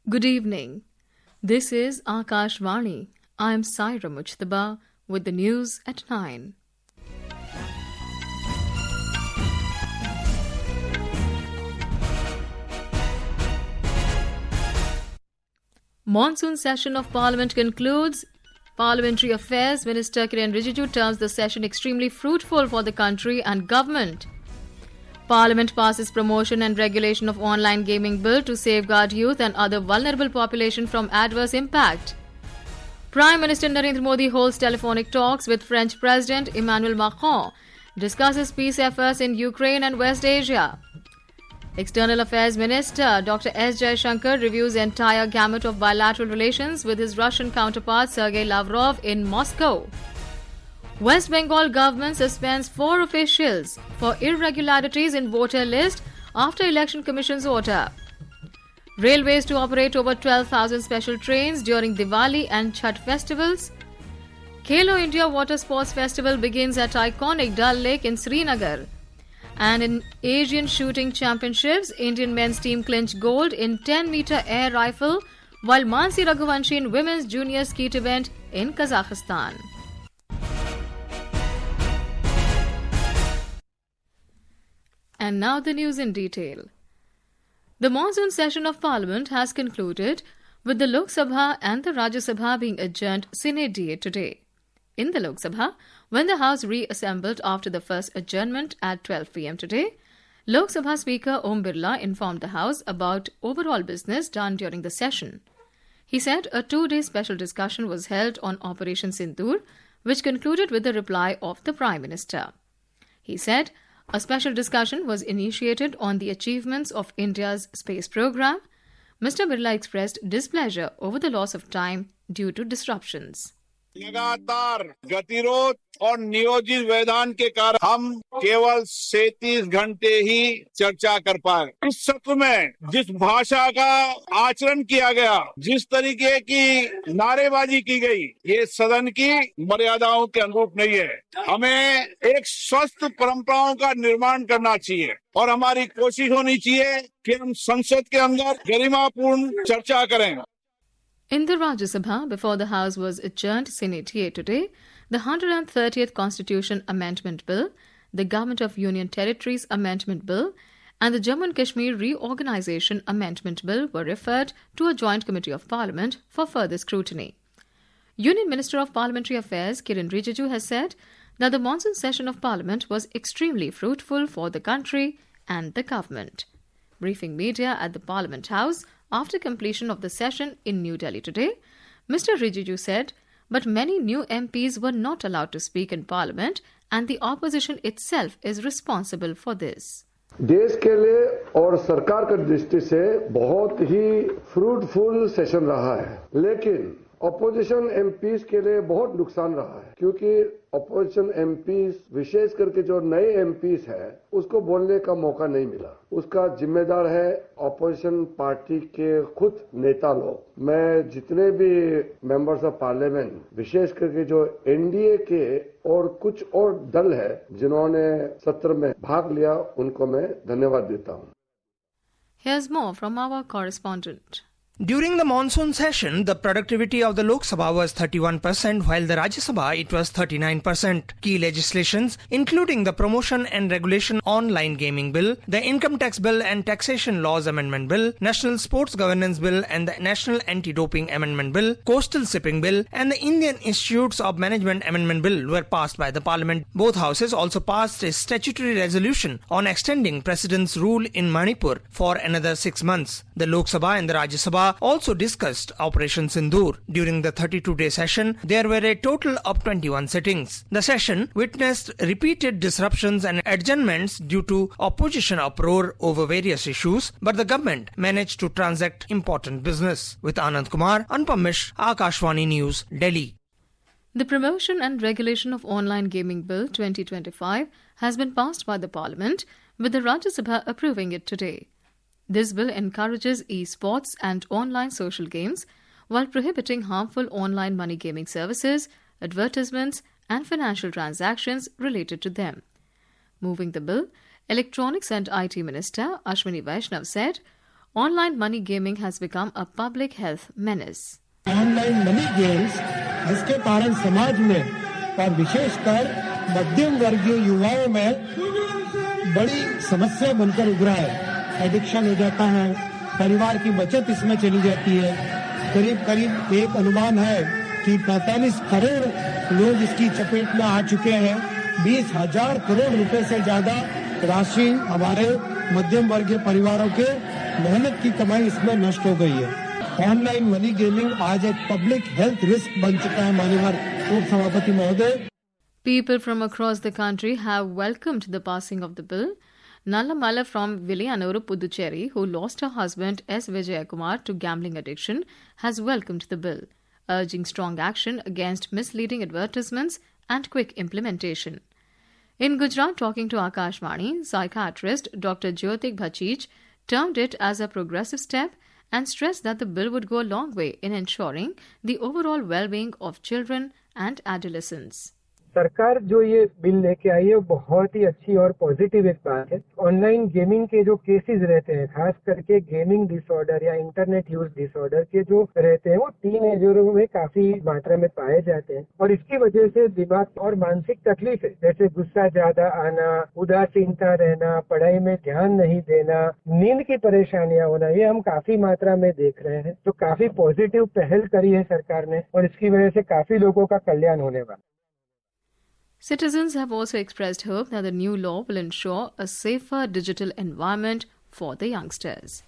Good evening. This is Akashvani. I am Saira Mujtaba with the news at 9. Monsoon Session of Parliament concludes. Parliamentary Affairs Minister Kiren Rijiju terms the session extremely fruitful for the country and government. Parliament passes promotion and regulation of online gaming bill to safeguard youth and other vulnerable population from adverse impact. Prime Minister Narendra Modi holds telephonic talks with French President Emanuel Macron, discusses peace efforts in Ukraine and West Asia. External Affairs Minister Dr. S. Jaishankar reviews entire gamut of bilateral relations with his Russian counterpart Sergey Lavrov in Moscow. West Bengal government suspends 4 officials for irregularities in voter list after Election Commission's order. Railways to operate over 12,000 special trains during Diwali and Chhath festivals. Khelo India Water Sports Festival begins at iconic Dal Lake in Srinagar. And in Asian Shooting Championships, Indian men's team clinched gold in 10-meter air rifle, while Mansi Raghuvanshi in women's junior skeet event in Kazakhstan. And now the news in detail. The Monsoon Session of Parliament has concluded, with the Lok Sabha and the Rajya Sabha being adjourned sine die today. In the Lok Sabha, when the House reassembled after the first adjournment at 12 p.m. today, Lok Sabha Speaker Om Birla informed the House about overall business done during the session. He said a 2-day special discussion was held on Operation Sindoor, which concluded with the reply of the Prime Minister. He said a special discussion was initiated on the achievements of India's space program. Mr. Birla expressed displeasure over the loss of time due to disruptions. लगातार गतिरोध और नियोजित व्यवधान के कारण हम केवल 37 घंटे ही चर्चा कर पाए। इस सत्र में जिस भाषा का आचरण किया गया, जिस तरीके की नारेबाजी की गई, ये सदन की मर्यादाओं के अनुरूप नहीं है। हमें एक स्वस्थ परंपराओं का निर्माण करना चाहिए और हमारी कोशिश होनी चाहिए कि हम संसद के अंदर गरिमापूर्ण चर्चा करें। In the Rajya Sabha, before the House was adjourned sine die today, the 130th Constitution Amendment Bill, the Government of Union Territories Amendment Bill, and the Jammu and Kashmir Reorganisation Amendment Bill were referred to a joint committee of Parliament for further scrutiny. Union Minister of Parliamentary Affairs Kiren Rijiju has said that the Monsoon Session of Parliament was extremely fruitful for the country and the government. Briefing media at the Parliament House after completion of the session in New Delhi today, Mr. Rijiju said, but many new MPs were not allowed to speak in Parliament and the opposition itself is responsible for this. देश के लिए और सरकार की दृष्टि से बहुत ही fruitful session रहा है, लेकिन अपोजिशन एमपीज के लिए बहुत नुकसान रहा है, क्योंकि अपोजिशन एमपीज विशेष करके जो नए एमपीज है उसको बोलने का मौका नहीं मिला। उसका जिम्मेदार है अपोजिशन पार्टी के खुद नेता लोग। मैं जितने भी मेंबर्स ऑफ पार्लियामेंट, विशेष करके जो एनडीए के और कुछ और दल है जिन्होंने सत्र में भाग लिया, उनको मैं धन्यवाद देता हूं। Here's more from our correspondent. During the monsoon session, the productivity of the Lok Sabha was 31%, while the Rajya Sabha it was 39%. Key legislations, including the Promotion and Regulation Online Gaming Bill, the Income Tax Bill and Taxation Laws Amendment Bill, National Sports Governance Bill and the National Anti-Doping Amendment Bill, Coastal Shipping Bill and the Indian Institutes of Management Amendment Bill were passed by the Parliament. Both houses also passed a statutory resolution on extending President's rule in Manipur for another 6 months. The Lok Sabha and the Rajya Sabha also discussed Operation Sindoor. During the 32-day session, there were a total of 21 sittings. The session witnessed repeated disruptions and adjournments due to opposition uproar over various issues, but the government managed to transact important business. With Anand Kumar, Anupam Mishra, Akashvani News, Delhi. The Promotion and Regulation of Online Gaming Bill 2025 has been passed by the Parliament, with the Rajya Sabha approving it today. This bill encourages e-sports and online social games while prohibiting harmful online money gaming services, advertisements and financial transactions related to them. Moving the bill, Electronics and IT Minister Ashwini Vaishnav said, online money gaming has become a public health menace. Online money games जिसके कारण समाज में और विशेषकर मध्यम वर्गीय युवाओं में बड़ी समस्या बनकर उभरा है। एडिक्शन हो जाता है, परिवार की बचत इसमें चली जाती है। करीब एक अनुमान है कि 45 करोड़ लोग इसकी चपेट में आ चुके हैं। 20,000 करोड़ रुपए से ज्यादा राशि हमारे मध्यम वर्गीय परिवारों के मेहनत की कमाई इसमें नष्ट हो गई है। ऑनलाइन मनी गेमिंग आज एक पब्लिक हेल्थ रिस्क बन चुका है। माननीय उप सभापति महोदय, People from across the country have welcomed the passing of the bill. Nallamala from Villianuru, Puducherry, who lost her husband S. Vijayakumar to gambling addiction, has welcomed the bill, urging strong action against misleading advertisements and quick implementation. In Gujarat, talking to Akashvani, psychiatrist Dr. Jyotik Bhachich termed it as a progressive step and stressed that the bill would go a long way in ensuring the overall well-being of children and adolescents. सरकार जो ये bill लेके आई है वो बहुत ही अच्छी और positive एक बात है। ऑनलाइन गेमिंग के जो केसेस रहते हैं, खास करके गेमिंग डिसऑर्डर या इंटरनेट यूज डिसऑर्डर के जो रहते हैं, वो टीनेजरों में काफी मात्रा में पाए जाते हैं और इसकी वजह से दिमाग और मानसिक तकलीफें जैसे गुस्सा ज्यादा आना, उदासीनता रहना, पढ़ाई में ध्यान नहीं देना, नींद की परेशानियां होना, ये हम काफी मात्रा में देख रहे हैं। तो काफी पॉजिटिव पहल करी है सरकार ने और इसकी वजह से काफी लोगों का कल्याण होने वाला। Citizens have also expressed hope that the new law will ensure a safer digital environment for the youngsters.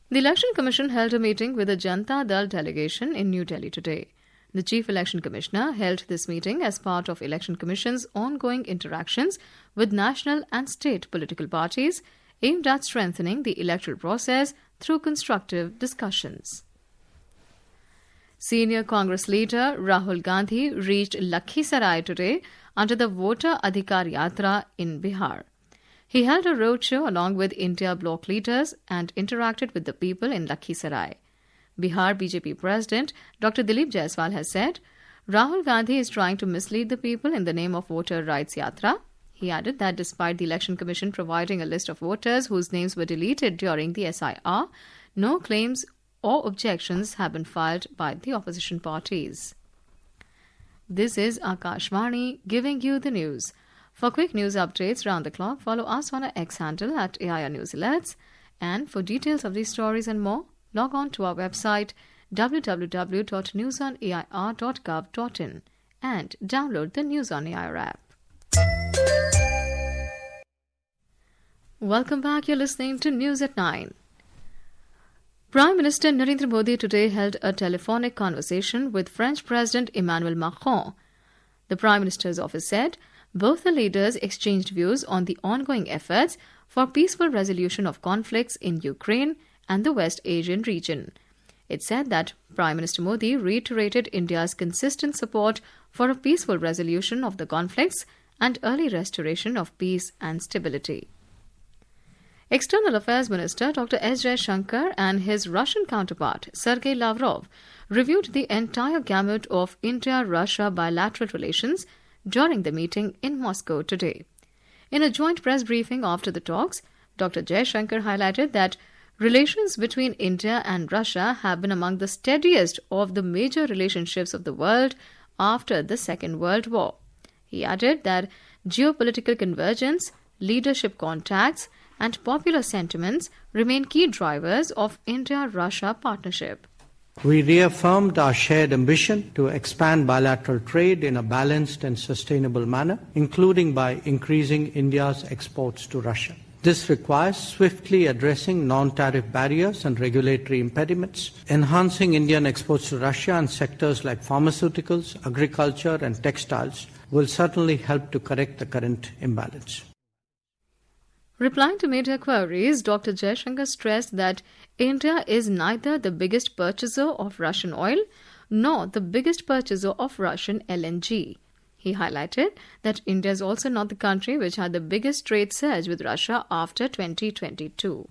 The Election Commission held a meeting with the Janata Dal delegation in New Delhi today. The Chief Election Commissioner held this meeting as part of Election Commission's ongoing interactions with national and state political parties aimed at strengthening the electoral process through constructive discussions. Senior Congress leader Rahul Gandhi reached Lakhisarai today under the Voter Adhikar Yatra in Bihar. He held a roadshow along with India bloc leaders and interacted with the people in Lakhisarai. Bihar BJP President Dr. Dilip Jaiswal has said Rahul Gandhi is trying to mislead the people in the name of Voter Rights Yatra. He added that despite the Election Commission providing a list of voters whose names were deleted during the SIR, no claims or objections have been filed by the opposition parties. This is Akashvani giving you the news. For quick news updates round the clock, follow us on our X handle at AIR News Alerts. And for details of these stories and more, log on to our website www.newsonair.gov.in and download the News on AIR app. Welcome back. You're listening to News at 9. Prime Minister Narendra Modi today held a telephonic conversation with French President Emanuel Macron. The Prime Minister's office said both the leaders exchanged views on the ongoing efforts for peaceful resolution of conflicts in Ukraine and the West Asian region. It said that Prime Minister Modi reiterated India's consistent support for a peaceful resolution of the conflicts and early restoration of peace and stability. External Affairs Minister Dr. S. Jaishankar and his Russian counterpart Sergey Lavrov reviewed the entire gamut of India-Russia bilateral relations during the meeting in Moscow today. In a joint press briefing after the talks, Dr. Jaishankar highlighted that relations between India and Russia have been among the steadiest of the major relationships of the world after the Second World War. He added that geopolitical convergence, leadership contacts, and popular sentiments remain key drivers of India-Russia partnership. We reaffirmed our shared ambition to expand bilateral trade in a balanced and sustainable manner, including by increasing India's exports to Russia. This requires swiftly addressing non-tariff barriers and regulatory impediments, enhancing Indian exports to Russia, and sectors like pharmaceuticals, agriculture, and textiles will certainly help to correct the current imbalance. Replying to media queries, Dr. Jaishankar stressed that India is neither the biggest purchaser of Russian oil nor the biggest purchaser of Russian LNG. He highlighted that India is also not the country which had the biggest trade surge with Russia after 2022.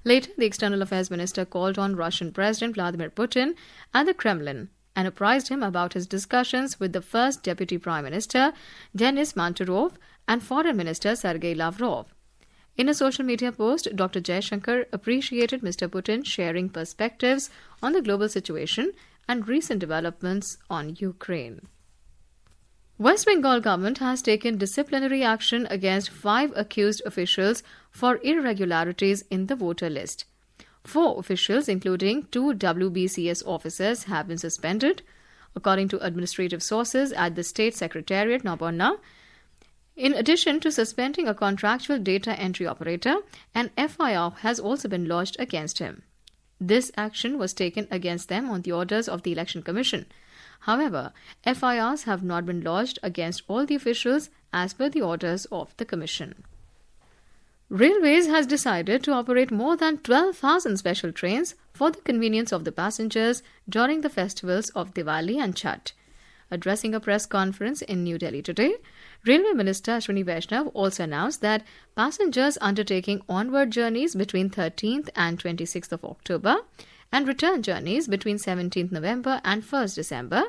Later, the External Affairs Minister called on Russian President Vladimir Putin at the Kremlin and apprised him about his discussions with the first Deputy Prime Minister Denis Manturov and Foreign Minister Sergey Lavrov. In a social media post, Dr. Jaishankar appreciated Mr. Putin sharing perspectives on the global situation and recent developments on Ukraine. West Bengal government has taken disciplinary action against 5 accused officials for irregularities in the voter list. 4 officials, including 2 WBCS officers, have been suspended. According to administrative sources at the State Secretariat, Nabonna, in addition to suspending a contractual data entry operator, an FIR has also been lodged against him. This action was taken against them on the orders of the Election Commission. However, FIRs have not been lodged against all the officials as per the orders of the Commission. Railways has decided to operate more than 12,000 special trains for the convenience of the passengers during the festivals of Diwali and Chhath. Addressing a press conference in New Delhi today, Railway Minister Sergey Lavrov also announced that passengers undertaking onward journeys between 13th and 26th of October and return journeys between 17th November and 1st December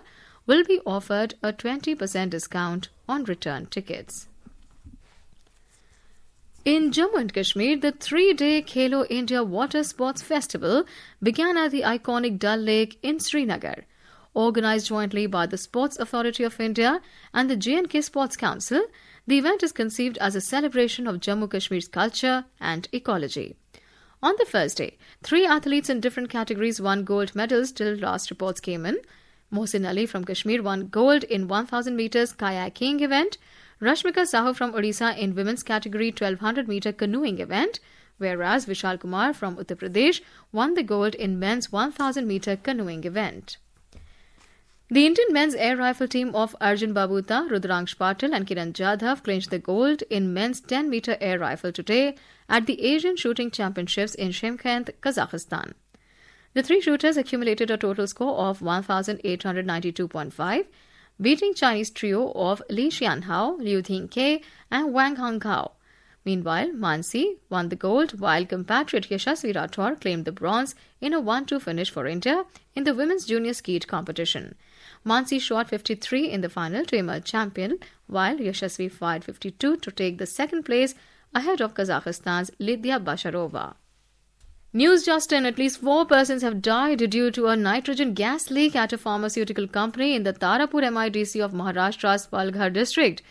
will be offered a 20% discount on return tickets. In Jammu and Kashmir, the 3-day Khelo India Water Sports Festival began at the iconic Dal Lake in Srinagar. Organised jointly by the Sports Authority of India and the J&K Sports Council, the event is conceived as a celebration of Jammu Kashmir's culture and ecology. On the first day, 3 athletes in different categories won gold medals till last reports came in. Mohsin Ali from Kashmir won gold in 1,000 metres kayaking event, Rashmika Sahu from Odisha in women's category 1200 metre canoeing event, whereas Vishal Kumar from Uttar Pradesh won the gold in men's 1000 metre canoeing event. The Indian men's air rifle team of Arjun Babuta, Rudraksh Patil and Kiren Rijiju clinched the gold in men's 10-metre air rifle today at the Asian Shooting Championships in Shymkent, Kazakhstan. The 3 shooters accumulated a total score of 1,892.5, beating Chinese trio of Li Xianhao, Liu Thingke and Wang Hongkao. Meanwhile, Mansi won the gold, while compatriot Yashasvi Rathore claimed the bronze in a 1-2 finish for India in the women's junior skeet competition. Mansi shot 53 in the final to emerge champion, while Yashasvi fired 52 to take the second place ahead of Kazakhstan's Lydia Basharova. News just in, at least 4 persons have died due to a nitrogen gas leak at a pharmaceutical company in the Tarapur MIDC of Maharashtra's Palghar district.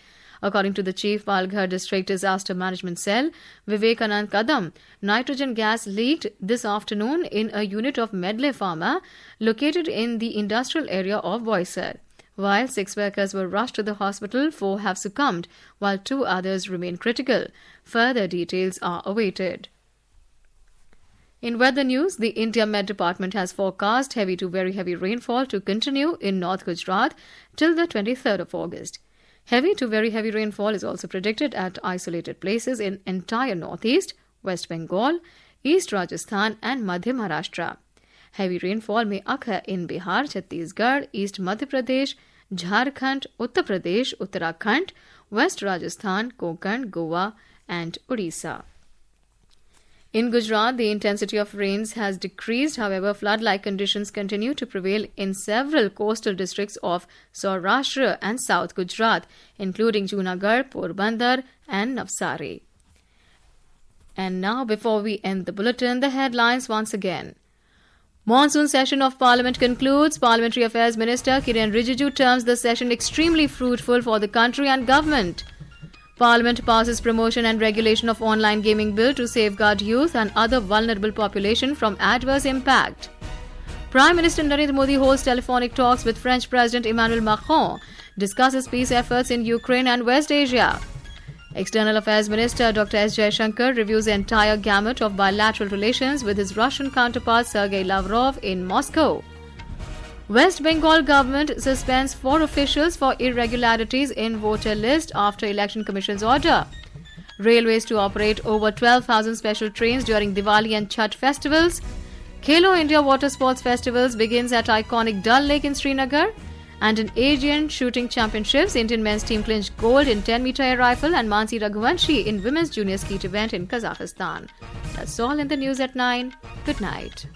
According to the Chief Palghar District Disaster Management Cell, Vivekanand Kadam, nitrogen gas leaked this afternoon in a unit of Medley Pharma located in the industrial area of Boisar. While 6 workers were rushed to the hospital, 4 have succumbed, while 2 others remain critical. Further details are awaited. In weather news, the India Met Department has forecast heavy to very heavy rainfall to continue in North Gujarat till the 23rd of August. Heavy to very heavy rainfall is also predicted at isolated places in entire northeast, West Bengal, East Rajasthan and Madhya Maharashtra. Heavy rainfall may occur in Bihar, Chhattisgarh, East Madhya Pradesh, Jharkhand, Uttar Pradesh, Uttarakhand, West Rajasthan, Konkan, Goa and Odisha. In Gujarat, the intensity of rains has decreased. However, flood-like conditions continue to prevail in several coastal districts of Saurashtra and South Gujarat, including Srinagar, Porbandar and Navsari. And now, before we end the bulletin, the headlines once again. Monsoon Session of Parliament concludes. Parliamentary Affairs Minister Kiren Rijiju terms the session extremely fruitful for the country and government. Parliament passes promotion and regulation of online gaming bill to safeguard youth and other vulnerable population from adverse impact. Prime Minister Narendra Modi holds telephonic talks with French President Emanuel Macron, discusses peace efforts in Ukraine and West Asia. External Affairs Minister Dr. S. Jaishankar reviews the entire gamut of bilateral relations with his Russian counterpart Sergey Lavrov in Moscow. West Bengal government suspends 4 officials for irregularities in voter list after Election Commission's order. Railways to operate over 12,000 special trains during Diwali and Chhath festivals. Khelo India Water Sports Festivals begins at iconic Dal Lake in Srinagar. And in Asian Shooting Championships, Indian men's team clinched gold in 10-meter air rifle and Mansi Raghuvanshi in women's junior skeet event in Kazakhstan. That's all in the news at 9. Good night.